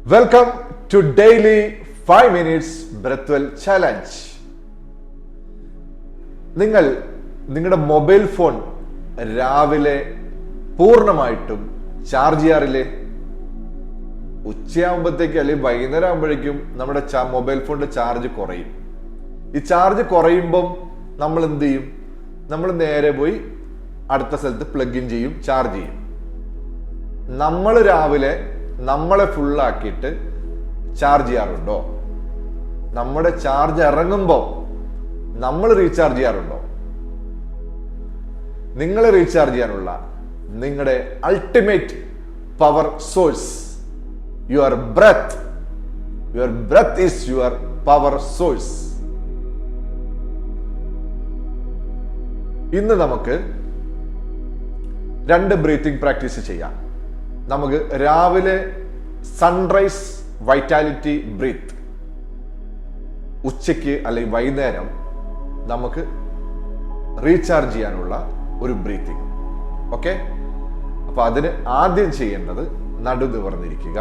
Welcome to daily 5 minutes breathe well challenge. നിങ്ങൾ നിങ്ങളുടെ mobile phone രാവിലെ പൂർണ്ണമായിട്ടും ചാർജ് ചെയ്യാറില്ലേ? ഉച്ചയാകുമ്പോഴത്തേക്ക് അല്ലെങ്കിൽ വൈകുന്നേരം ആകുമ്പോഴേക്കും നമ്മുടെ മൊബൈൽ ഫോണിന്റെ ചാർജ് കുറയും. ഈ ചാർജ് കുറയുമ്പം നമ്മൾ എന്ത് ചെയ്യും? നമ്മൾ നേരെ പോയി അടുത്ത സ്ഥലത്ത് പ്ലഗ് ഇൻ ചെയ്യും, ചാർജ് ചെയ്യും. നമ്മൾ രാവിലെ നമ്മളെ ഫുള്ളാക്കിയിട്ട് ചാർജ് ചെയ്യാറുണ്ടോ? നമ്മുടെ ചാർജ് ഇറങ്ങുമ്പോൾ നമ്മൾ റീചാർജ് ചെയ്യാറുണ്ടോ? നിങ്ങൾ റീചാർജ് ചെയ്യാനുള്ള നിങ്ങളുടെ ultimate power source your breath. Your breath is your power source. ഇന്ന് നമുക്ക് 2 ബ്രീത്തിങ് പ്രാക്ടീസ് ചെയ്യാം. നമുക്ക് രാവിലെ സൺറൈസ് വൈറ്റാലിറ്റി ബ്രീത്ത്, ഉച്ചയ്ക്ക് അല്ലെങ്കിൽ വൈകുന്നേരം നമുക്ക് റീചാർജ് ചെയ്യാനുള്ള ഒരു ബ്രീത്തിങ്. ഓക്കെ, അപ്പൊ അതിന് ആദ്യം ചെയ്യേണ്ടത് നടു നിവർന്നിരിക്കുക,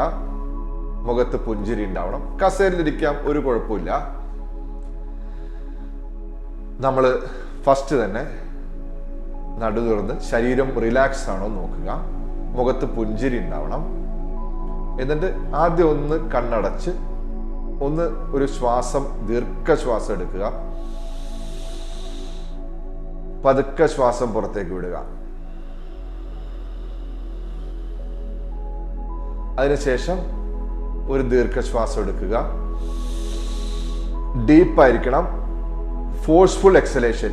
മുഖത്ത് പുഞ്ചിരി ഉണ്ടാവണം. കസേരയിലിരിക്കാം, ഒരു കുഴപ്പമില്ല. നമ്മൾ ഫസ്റ്റ് തന്നെ നടു തുറന്ന് ശരീരം റിലാക്സ് ആണോ നോക്കുക, മുഖത്ത് പുഞ്ചിരി ഉണ്ടാവണം. എന്നിട്ട് ആദ്യം ഒന്ന് കണ്ണടച്ച് ഒരു ശ്വാസം, ദീർഘശ്വാസം എടുക്കുക. പതുക്കെ ശ്വാസം പുറത്തേക്ക് വിടുക. അതിനുശേഷം ഒരു ദീർഘശ്വാസം എടുക്കുക. ഡീപ്പായിരിക്കണം, ഫോഴ്സ്ഫുൾ എക്സലേഷൻ.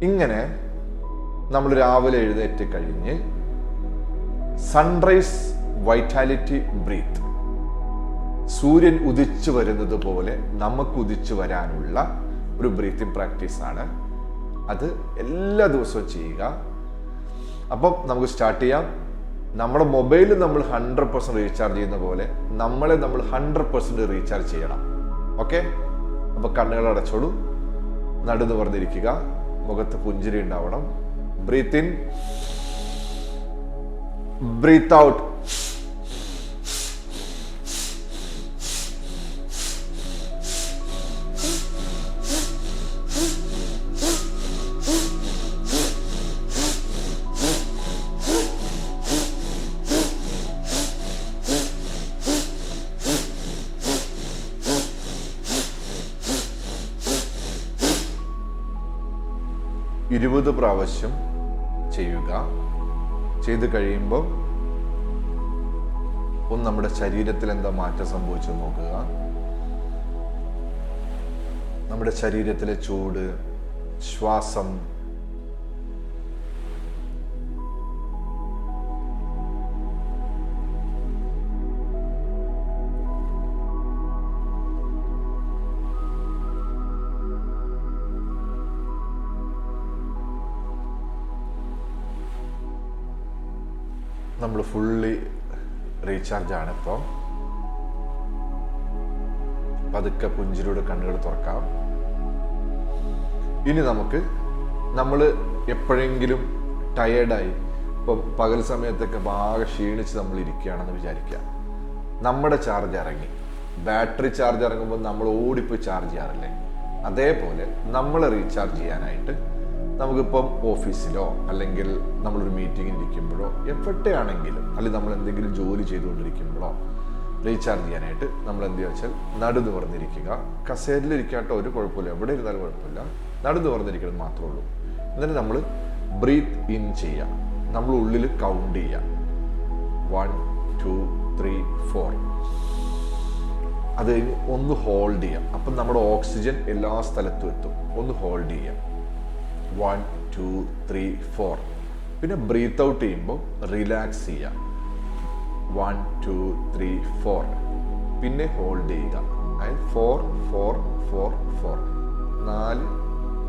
ഇങ്ങനെ നമ്മൾ രാവിലെ എഴുന്നേറ്റ് കഴിഞ്ഞ് സൺറൈസ് വൈറ്റാലിറ്റി ബ്രീത്ത്, സൂര്യൻ ഉദിച്ചു വരുന്നത് പോലെ നമുക്ക് ഉദിച്ചു വരാനുള്ള ഒരു ബ്രീത്തിങ് പ്രാക്ടീസ് ആണ്. അത് എല്ലാ ദിവസവും ചെയ്യുക. അപ്പം നമുക്ക് സ്റ്റാർട്ട് ചെയ്യാം. നമ്മുടെ മൊബൈൽ നമ്മൾ 100% റീചാർജ് ചെയ്യുന്ന പോലെ നമ്മളെ നമ്മൾ 100% റീചാർജ് ചെയ്യണം. ഓക്കെ, അപ്പൊ കണ്ണുകൾ അടച്ചോളൂ, നടു നിവർന്നിരിക്കുക, മുഖത്ത് പുഞ്ചിരി ഉണ്ടാവണം. Breathe in, breathe out. ഇരുപത് പ്രാവശ്യം ചെയ്യുക. ചെയ്ത് കഴിയുമ്പോൾ ഒന്ന് നമ്മുടെ ശരീരത്തിൽ എന്താ മാറ്റം സംഭവിച്ചു നോക്കുക. നമ്മുടെ ശരീരത്തിലെ ചൂട്, ശ്വാസം, നമ്മൾ ഫുള്ളി റീചാർജ് ആണ്. ഇപ്പോൾ പതുക്കെ പുഞ്ചിരിയുടെ കണ്ണുകൾ തുറക്കാം. ഇനി നമ്മൾ എപ്പോഴെങ്കിലും ടയേർഡായി, ഇപ്പം പകൽ സമയത്തൊക്കെ ആകെ ക്ഷീണിച്ച് നമ്മൾ ഇരിക്കുകയാണെന്ന് വിചാരിക്കുക. നമ്മുടെ ചാർജ് ഇറങ്ങി, ബാറ്ററി ചാർജ് ഇറങ്ങുമ്പോൾ നമ്മൾ ഓടിപ്പോയി ചാർജ് ചെയ്യാറില്ലേ? അതേപോലെ നമ്മളെ റീചാർജ് ചെയ്യാനായിട്ട് നമുക്കിപ്പം ഓഫീസിലോ അല്ലെങ്കിൽ നമ്മളൊരു മീറ്റിങ്ങിൽ ഇരിക്കുമ്പോഴോ എപ്പോഴാണെങ്കിലും, അല്ലെങ്കിൽ നമ്മൾ എന്തെങ്കിലും ജോലി ചെയ്തുകൊണ്ടിരിക്കുമ്പോഴോ റീചാർജ് ചെയ്യാനായിട്ട് നമ്മൾ എന്ത് വെച്ചാൽ നടു നിവർന്നിരിക്കുക. കസേരയിലിരിക്കാട്ടോ, ഒരു കുഴപ്പമില്ല, എവിടെ ഇരുന്നാലും കുഴപ്പമില്ല, നടു നിവർന്നിരിക്കുന്നത് മാത്രമേ ഉള്ളൂ. എന്നിട്ട് നമ്മൾ ബ്രീത്ത് ഇൻ ചെയ്യുക. നമ്മൾ ഉള്ളിൽ കൗണ്ട് ചെയ്യുക, 1 2 3 4. അത് കഴിഞ്ഞ് ഒന്ന് ഹോൾഡ് ചെയ്യാം. അപ്പം നമ്മുടെ ഓക്സിജൻ എല്ലാ സ്ഥലത്തും എത്തും. ഒന്ന് ഹോൾഡ് ചെയ്യാം, 1 2 3 4. പിന്നെ ബ്രീത്ത് ഔട്ട് ചെയ്യുമ്പോൾ റിലാക്സ് ചെയ്യുക, 1 2 3 4. പിന്നെ ഹോൾഡ് ചെയ്യുക, അതായത് 4 4 4 4. 4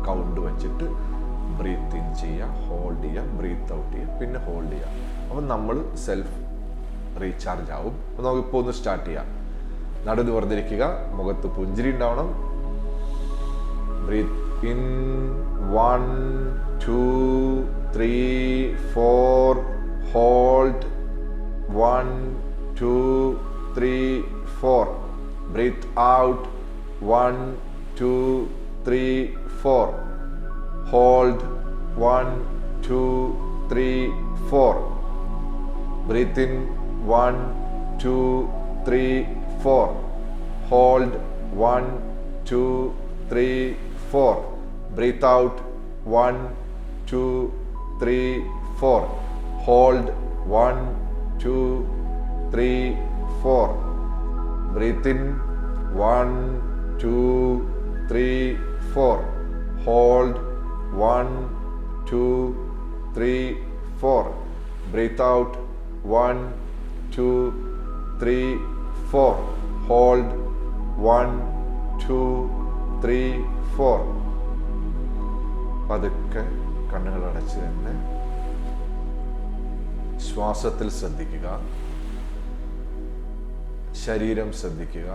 കൗണ്ട് വെച്ചിട്ട് ബ്രീത്ത് ഇൻ ചെയ്യുക, ഹോൾഡ് ചെയ്യുക, ബ്രീത്ത് ഔട്ട് ചെയ്യുക, പിന്നെ ഹോൾഡ് ചെയ്യുക. അപ്പം നമ്മൾ സെൽഫ് റീചാർജ് ആവും. അപ്പം നമുക്കിപ്പോൾ ഒന്ന് സ്റ്റാർട്ട് ചെയ്യാം. നടു നിവർന്നിരിക്കുക, മുഖത്ത് പുഞ്ചിരി ഉണ്ടാവണം. Breathe in 1 2 3 4, hold 1 2 3 4, breathe out 1 2 3 4, hold 1 2 3 4, breathe in 1 2 3 4, hold 1 2 3 4, breathe out 1 2 3 4, hold 1 2 3 4, breathe in 1 2 3 4, hold 1 2 3 4, breathe out 1 2 3 4, hold 1 2 3 4. പതുക്കെ കണ്ണുകൾ അടച്ച് തന്നെ ശ്വാസത്തിൽ ശ്രദ്ധിക്കുക, ശരീരം ശ്രദ്ധിക്കുക,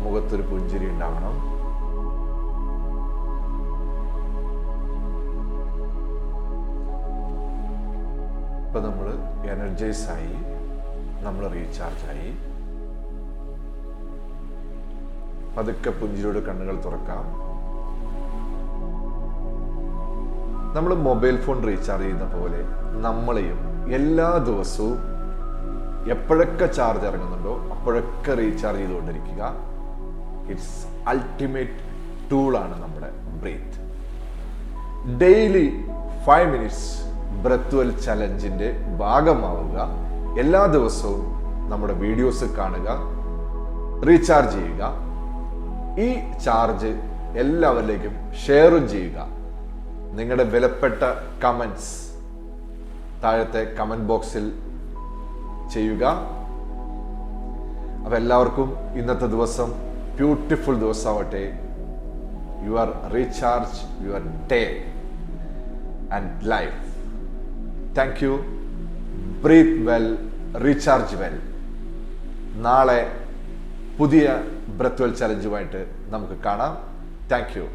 മുഖത്തൊരു പുഞ്ചിരി ഉണ്ടാവണം. ഇപ്പൊ നമ്മൾ എനർജൈസ് ആയി, നമ്മൾ റീചാർജ് ആയി. പതുക്കെ പുഞ്ചിരിയോട് കണ്ണുകൾ തുറക്കാം. നമ്മൾ മൊബൈൽ ഫോൺ റീചാർജ് ചെയ്യുന്ന പോലെ നമ്മളെയും എല്ലാ ദിവസവും എപ്പോഴൊക്കെ ചാർജ് ഇറങ്ങുന്നുണ്ടോ അപ്പോഴൊക്കെ റീചാർജ് ചെയ്തുകൊണ്ടിരിക്കുക. ഇറ്റ്സ് അൾട്ടിമേറ്റ് ടൂളാണ് നമ്മുടെ breath. Daily 5 minutes breathe well ചലഞ്ചിന്റെ ഭാഗമാവുക. എല്ലാ ദിവസവും നമ്മുടെ വീഡിയോസ് കാണുക, റീചാർജ് ചെയ്യുക. ഈ ചാർജ് എല്ലാവരിലേക്കും ഷെയറും ചെയ്യുക. നിങ്ങളുടെ വിലപ്പെട്ട കമൻസ് താഴത്തെ കമന്റ് ബോക്സിൽ ചെയ്യുക. അപ്പം എല്ലാവർക്കും ഇന്നത്തെ ദിവസം ബ്യൂട്ടിഫുൾ ദിവസമാവട്ടെ. Your recharge your day and life. Thank you. Breathe well, recharge well. നാളെ പുതിയ ബ്രെത്ത് വെൽ ചലഞ്ചുമായിട്ട് നമുക്ക് കാണാം. Thank U.